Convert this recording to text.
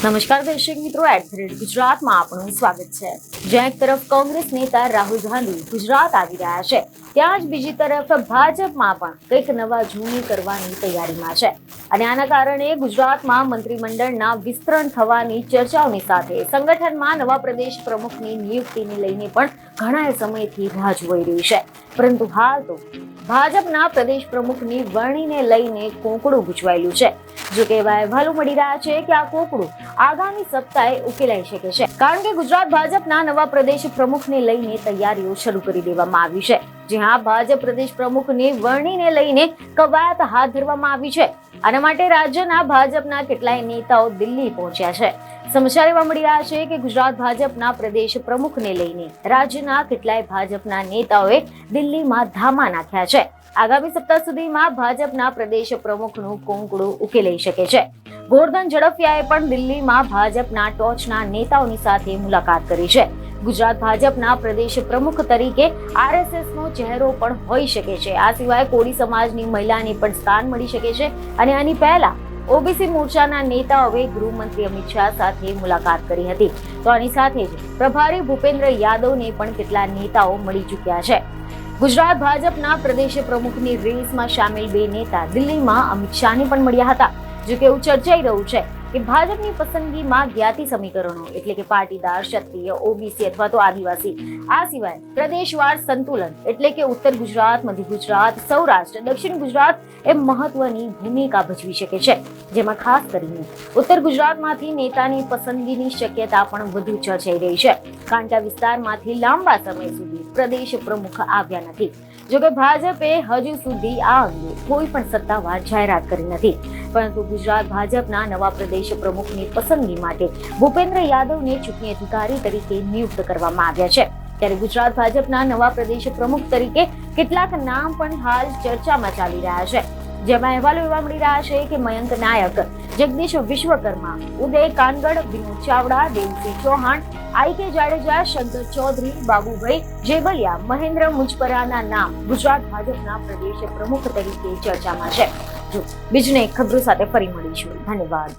નમસ્કાર દર્શક મિત્રો, ગુજરાતમાં આપનું સ્વાગત છે। જ્યાં એક તરફ કોંગ્રેસ નેતા રાહુલ ગાંધી ગુજરાત આવી રહ્યા છે, ત્યાં જ બીજી તરફ ભાજપમાં પણ કંઈક નવા જૂની કરવાની તૈયારીમાં છે અને આના કારણે ગુજરાતમાં મંત્રીમંડળના વિસ્તરણ થવાની ચર્ચાઓની સાથે સંગઠનમાં નવા પ્રદેશ પ્રમુખની નિયુક્તિને લઈને પણ ઘણા સમયથી રાહ જોવાઈ રહી છે। પરંતુ હાલ તો ભાજપના પ્રદેશ પ્રમુખની વરણીને લઈને કોકડું ગૂંચવાયેલું છે। જો કે એવા અહેવાલો મળી રહ્યા છે કે આ કોકડું આગામી સપ્તાહે ઉકેલાઈ શકે છે, કારણ કે ગુજરાત ભાજપના નવા પ્રદેશ પ્રમુખને લઈને તૈયારીઓ શરૂ કરી દેવામાં આવી છે। જ્યાં ભાજપ પ્રદેશ પ્રમુખની વરણીને લઈને કવાયત હાથ ધરવામાં આવી છે। આના માટે રાજ્યના ભાજપના કેટલાય નેતાઓ દિલ્હી પહોંચ્યા છે। સમાચાર એવા મળી રહ્યા છે કે ગુજરાત ભાજપના પ્રદેશ પ્રમુખને લઈને રાજ્યના કેટલાય ભાજપના નેતાઓએ દિલ્હીમાં ધામા નાખ્યા છે। આગામી સપ્તાહ સુધીમાં ભાજપના પ્રદેશ પ્રમુખનું કોંકડું ઉકેલાઈ શકે છે। ગોરધન ઝડફિયાએ પણ દિલ્હીમાં ભાજપના ટોચના નેતાઓની સાથે મુલાકાત કરી છે। ગુજરાત ભાજપના પ્રદેશ પ્રમુખ તરીકે આરએસએસનો ચહેરો પણ હોઈ શકે છે। આ સિવાય કોળી સમાજની મહિલાને પણ સ્થાન મળી શકે છે અને આની પહેલા ઓબીસી મોરચાના નેતાઓએ ગૃહમંત્રી અમિત શાહ સાથે મુલાકાત કરી હતી। તો આની સાથે જ પ્રભારી ભૂપેન્દ્ર યાદવને પણ કેટલા નેતાઓ મળી ચૂક્યા છે। ગુજરાત ભાજપના પ્રદેશ પ્રમુખની રેસમાં સામેલ બે નેતા દિલ્હીમાં અમિત શાહને પણ મળ્યા હતા। જો કે એવું ચર્ચાઈ રહ્યું છે કે ભાજપની પસંદગીમાં જ્ઞાતિ સમીકરણો એટલે કે પાટીદાર, ક્ષત્રિય, ઓબીસી અથવા તો આદિવાસી, આ સિવાય પ્રદેશવાર સંતુલન એટલે કે ઉત્તર ગુજરાત, મધ્ય ગુજરાત, સૌરાષ્ટ્ર, દક્ષિણ ગુજરાત એ મહત્વની ભૂમિકા ભજવી શકે છે। જેમાં ખાસ કરીને ઉત્તર ગુજરાતમાંથી નેતાની પસંદગીની શક્યતા પણ વધુ ચર્ચાઈ રહી છે, કારણ કે આ વિસ્તારમાંથી લાંબા સમય સુધી પ્રદેશ પ્રમુખ આવ્યા નથી। જોકે ભાજપે હજુ સુધી આ અંગે કોઈ પણ સત્તાવાર જાહેરાત કરી નથી, પરંતુ ગુજરાત ભાજપના નવા પ્રદેશ પ્રમુખની પસંદગી માટે ભૂપેન્દ્ર યાદવને ચૂંટણી અધિકારી તરીકે નિયુક્ત કરવામાં આવ્યા છે। ત્યારે ગુજરાત ભાજપના નવા પ્રદેશ પ્રમુખ તરીકે કેટલાક નામ પણ હાલ ચર્ચામાં ચાલી રહ્યા છે, જેમાં અહેવાલો એવા મળી રહ્યા છે કે મયંક નાયક, જગદીશ વિશ્વકર્મા, ઉદય કાનગડ, વિનોદ ચાવડા, દેવસિંહ ચૌહાણ, આઈ.કે. જાડેજા, શંકર ચૌધરી, બાબુભાઈ જેબલિયા, મહેન્દ્ર મુજપરાના નામ ગુજરાત ભાજપના પ્રદેશ પ્રમુખ તરીકે ચર્ચામાં છે। બીજને ખબરો સાથે ફરી મળીશું। ધન્યવાદ।